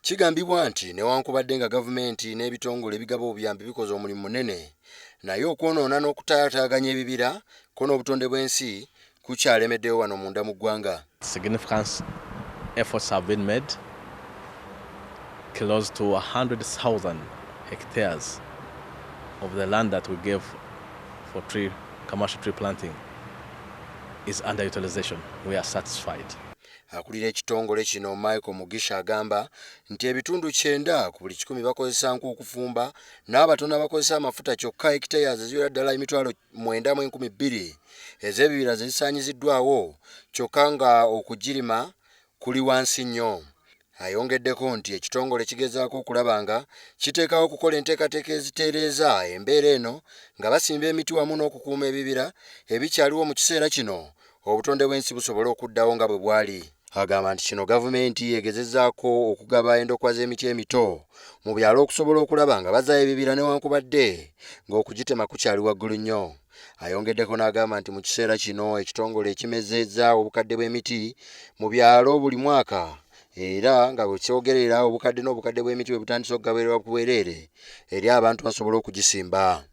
Kigambibwa nti newankubadde nga gavumenti n'ebitongole ebigaba obuyambi bikoze omulimu munene, naye okwonoona n'okutaataaganya ebibira ko n'obutonde bw'ensi kukyalemeddeyo wano munda mu ggwanga. Significant efforts have been made. Close to 100,000 hectares of the land that we gave for commercial tree planting is underutilization. We are satisfied. Akulira ekitongole kino Michael Mugisha agamba nti ebitundu 9 ku buli 100 bakozesa nk'okufumba n'abatono bakozesa amafuta kyokka hectares eziwera ddala emitwalo 9,200 ez'ebibira zisaanyiziddwawo kyokka nga okugirima kuli wansi nnyo. Ayongeddeko nti ekitongole kigezaako okulaba nga kiteekawo okukola enteekateeka ezitereeza embeera eno nga basimba emiti wamu n'okukuuma ebibira ebikyaliwo mu kiseera kino obutonde bw'ensi busobole okuddawo nga bwe bwali. Agamba nti kino gavumenti egezezzaako okugaba endokwa z'emiti emito mu byalo okusobola okulaba nga bazaayo ebibira newankubadde ng'okugitema kukyali waggulu nnyo. Ayongeddeko n'agamba nti mu kiseera kino ekitongole kimezezza obukadde bw'emiti mu byalo buli mwaka era nga bwe kyogerera obukadde n'obukadde bw'emiti bwe butandise okugabirirwa ku bwereere eri abantu basobola okugisimba.